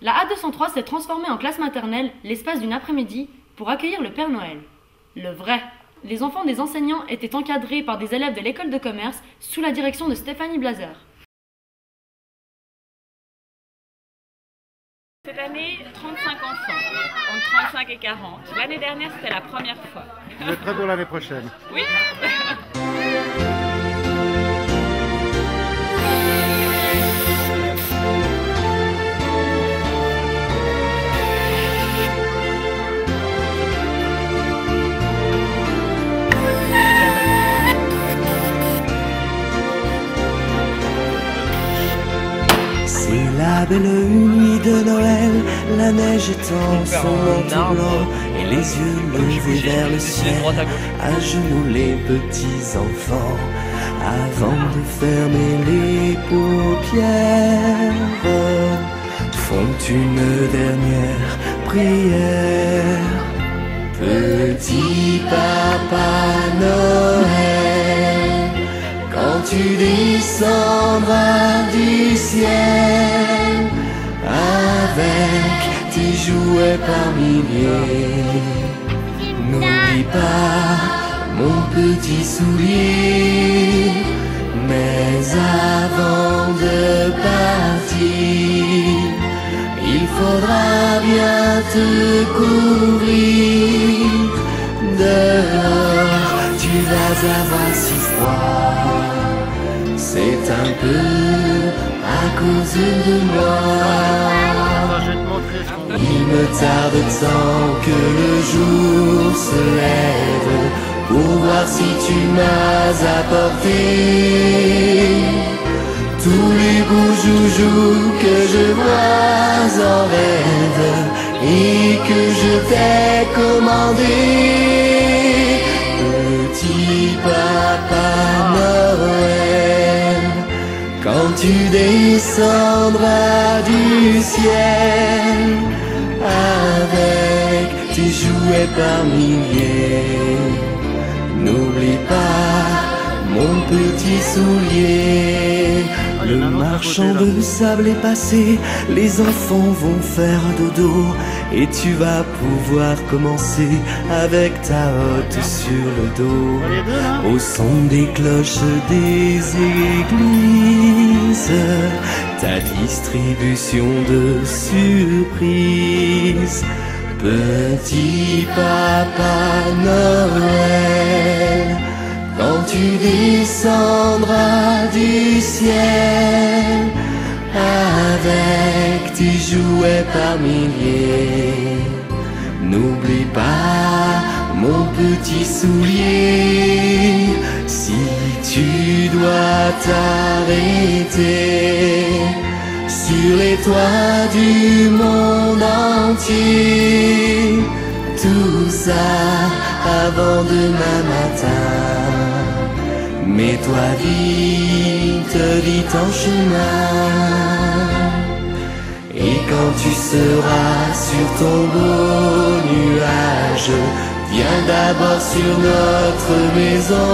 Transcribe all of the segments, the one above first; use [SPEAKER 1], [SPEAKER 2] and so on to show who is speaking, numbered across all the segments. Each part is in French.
[SPEAKER 1] La A203 s'est transformée en classe maternelle l'espace d'une après-midi pour accueillir le Père Noël. Le vrai. Les enfants des enseignants étaient encadrés par des élèves de l'école de commerce sous la direction de Stéphanie Blazer.
[SPEAKER 2] Cette année, 35 enfants, entre 35 et 40. L'année dernière, c'était la première fois.
[SPEAKER 3] Vous êtes prêts pour l'année prochaine?
[SPEAKER 2] Oui.
[SPEAKER 4] C'est la belle nuit de Noël, la neige étend son manteau blanc et les yeux levés vers le ciel, à genoux les petits enfants, avant de fermer les paupières, font une dernière prière. Petit Papa Noël, quand tu descendras du ciel avec tes jouets par milliers, n'oublie pas mon petit soulier. Mais avant de partir, il faudra bien te couvrir. Dehors, tu vas avoir si froid. C'est un peu à cause de moi. Il me tarde tant que le jour se lève pour voir si tu m'as apporté tous les beaux joujoux que je vois en rêve et que je t'ai commandé. Petit Papa Noël, quand tu descendras du ciel avec tes jouets par milliers, n'oublie pas mon petit soulier. Le marchand de sable est passé, les enfants vont faire dodo et tu vas pouvoir commencer avec ta hotte sur le dos. Au son des cloches des églises, ta distribution de surprises. Petit Papa Noël, quand tu descendras du ciel avec tes jouets par milliers, n'oublie pas mon petit soulier. Si tu dois t'arrêter sur les toits du monde entier, tout ça avant demain matin, mets-toi vite en chemin. Et quand tu seras sur ton beau nuage, viens d'abord sur notre maison.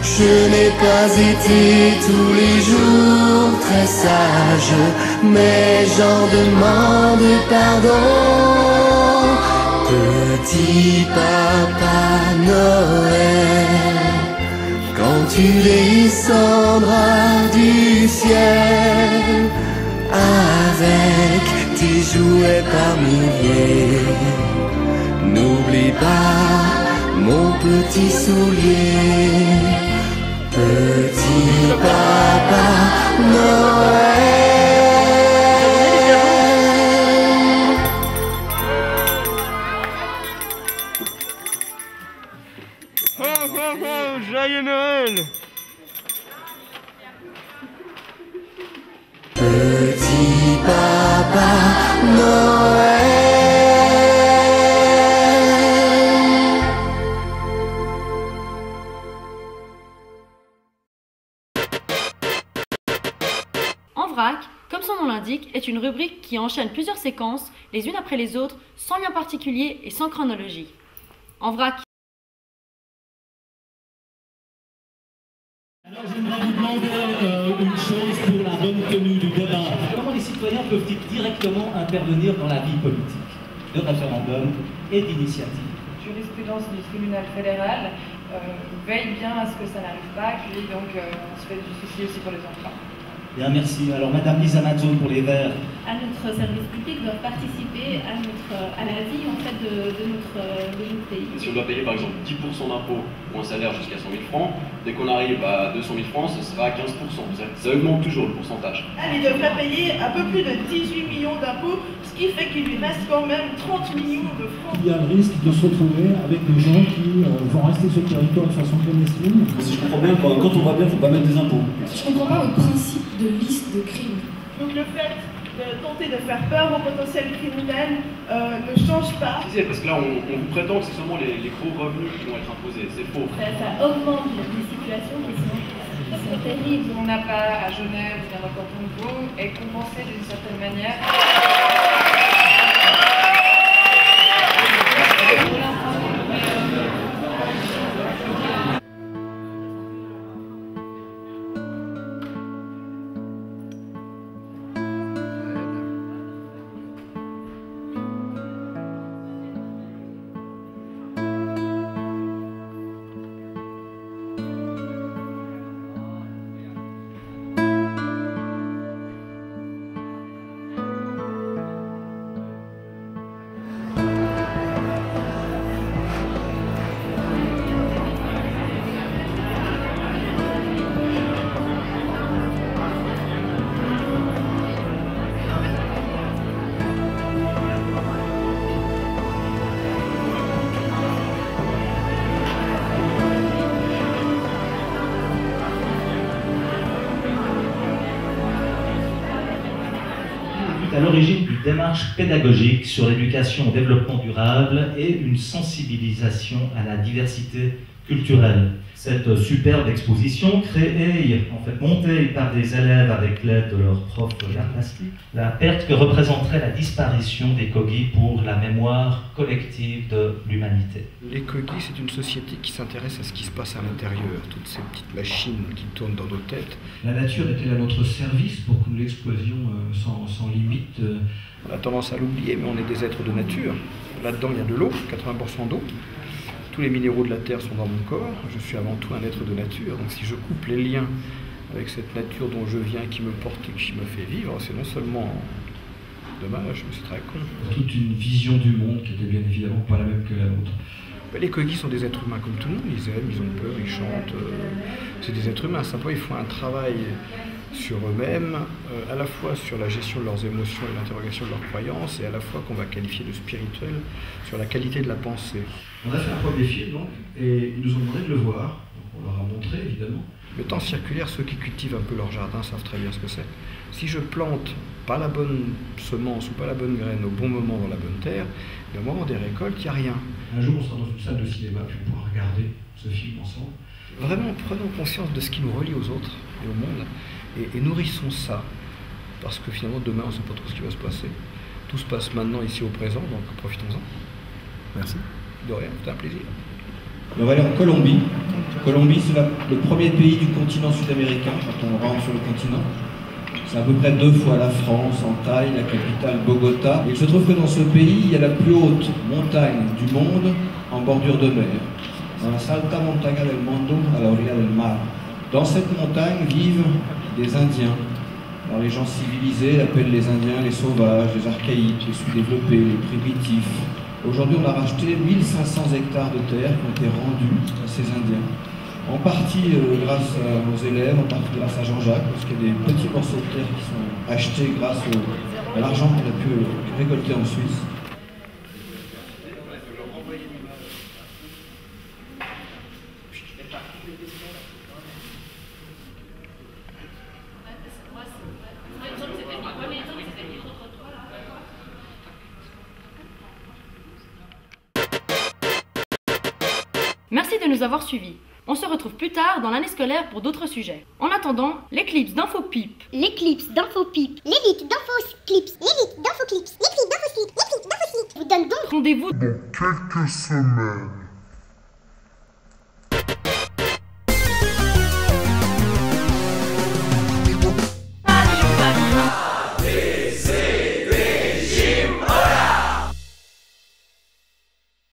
[SPEAKER 4] Je n'ai pas été tous les jours très sage, mais j'en demande pardon. Petit Papa Noël, quand tu descendras du ciel avec tes jouets par milliers, n'oublie pas mon petit soulier. Petit Papa Noël.
[SPEAKER 3] Ho ho ho, joyeux Noël!
[SPEAKER 4] Petit Papa Noël.
[SPEAKER 1] En vrac, comme son nom l'indique, est une rubrique qui enchaîne plusieurs séquences, les unes après les autres, sans lien particulier et sans chronologie. En vrac.
[SPEAKER 5] Alors j'aimerais vous demander une chose pour la bonne tenue du débat. Comment les citoyens citoyens peuvent-ils directement intervenir dans la vie politique, de référendum et d'initiative?
[SPEAKER 6] Jurisprudence du tribunal fédéral veille bien à ce que ça n'arrive pas, et puis donc on se fait du souci aussi pour les enfants.
[SPEAKER 5] Bien, merci. Alors, Madame Lisa Mazone pour les Verts.
[SPEAKER 7] À notre service public doivent participer à la vie en fait, de notre pays.
[SPEAKER 8] Si on doit payer par exemple 10% d'impôts pour un salaire jusqu'à 100 000 francs, dès qu'on arrive à 200 000 francs, ce sera à 15%. Ça augmente toujours le pourcentage.
[SPEAKER 9] Il devrait payer un peu plus de 18 millions d'impôts, ce qui fait qu'il lui reste quand même 30 millions de francs.
[SPEAKER 10] Il y a le risque de se retrouver avec des gens qui vont rester sur le territoire de façon clandestine.
[SPEAKER 11] Si je comprends bien, quand on va bien, il ne faut pas mettre des impôts.
[SPEAKER 12] Je comprends pas le principe de liste de crimes.
[SPEAKER 9] Donc le fait de tenter de faire peur aux potentiels criminels ne change pas.
[SPEAKER 8] C'est parce que là, on vous prétend que c'est seulement les gros revenus qui vont être imposés. C'est faux.
[SPEAKER 7] Ça augmente des situations qui sont terribles.
[SPEAKER 6] On n'a pas à Genève ou dans le canton de Vaud est compensé d'une certaine manière.
[SPEAKER 5] À l'origine d'une démarche pédagogique sur l'éducation au développement durable et une sensibilisation à la diversité culturelle. Cette superbe exposition créée, en fait montée par des élèves avec l'aide de leurs profs d'art plastique, la perte que représenterait la disparition des Kogi pour la mémoire collective de l'humanité.
[SPEAKER 13] Les Kogi, c'est une société qui s'intéresse à ce qui se passe à l'intérieur, toutes ces petites machines qui tournent dans nos têtes.
[SPEAKER 10] La nature est-elle à notre service pour que nous l'exploitions sans limite?
[SPEAKER 13] On a tendance à l'oublier, mais on est des êtres de nature. Là-dedans, il y a de l'eau, 80% d'eau. Tous les minéraux de la Terre sont dans mon corps. Je suis avant tout un être de nature. Donc si je coupe les liens avec cette nature dont je viens, qui me porte et qui me fait vivre, c'est non seulement dommage, mais c'est très con.
[SPEAKER 10] Toute une vision du monde qui était bien évidemment pas la même que la nôtre.
[SPEAKER 13] Les Kogi sont des êtres humains comme tout le monde. Ils aiment, ils ont peur, ils chantent. C'est des êtres humains. Simplement, ils font un travail sur eux-mêmes, à la fois sur la gestion de leurs émotions et l'interrogation de leurs croyances, et à la fois qu'on va qualifier de spirituel, sur la qualité de la pensée.
[SPEAKER 10] On a fait un premier film, donc, et ils nous ont demandé de le voir. Donc on leur a montré, évidemment.
[SPEAKER 13] Le temps circulaire, ceux qui cultivent un peu leur jardin savent très bien ce que c'est. Si je plante pas la bonne semence ou pas la bonne graine au bon moment dans la bonne terre, au moment des récoltes, il n'y a rien.
[SPEAKER 10] Un jour, on sera dans une salle de cinéma, puis on pourra regarder ce film ensemble.
[SPEAKER 13] Vraiment, prenons conscience de ce qui nous relie aux autres et au monde, et nourrissons ça, parce que finalement, demain, on ne sait pas trop ce qui va se passer. Tout se passe maintenant, ici, au présent, donc profitons-en.
[SPEAKER 10] Merci.
[SPEAKER 13] De rien, c'était un plaisir.
[SPEAKER 11] On va aller en Colombie. Colombie, c'est le premier pays du continent sud-américain, quand on rentre sur le continent. C'est à peu près 2 fois la France, en taille, la capitale Bogota. Et il se trouve que dans ce pays, il y a la plus haute montagne du monde en bordure de mer. La Salta Montaña del Mundo a la orilla del mar. Dans cette montagne vivent des Indiens. Alors les gens civilisés appellent les Indiens les sauvages, les archaïques, les sous-développés, les primitifs. Aujourd'hui, on a racheté 1500 hectares de terre qui ont été rendus à ces Indiens. En partie grâce aux élèves, en partie grâce à Jean-Jacques, parce qu'il y a des petits morceaux de terre qui sont achetés grâce à l'argent qu'on a pu récolter en Suisse.
[SPEAKER 1] Merci de nous avoir suivis. On se retrouve plus tard dans l'année scolaire pour d'autres sujets. En attendant, l'éclipse d'InfoPip.
[SPEAKER 14] L'éclipse d'InfoPip. L'élite d'InfoClips. L'élite d'InfoClips. L'éclipse d'InfoClips. L'éclipse d'InfoClips. Vous donne donc
[SPEAKER 1] rendez-vous
[SPEAKER 3] dans quelques semaines.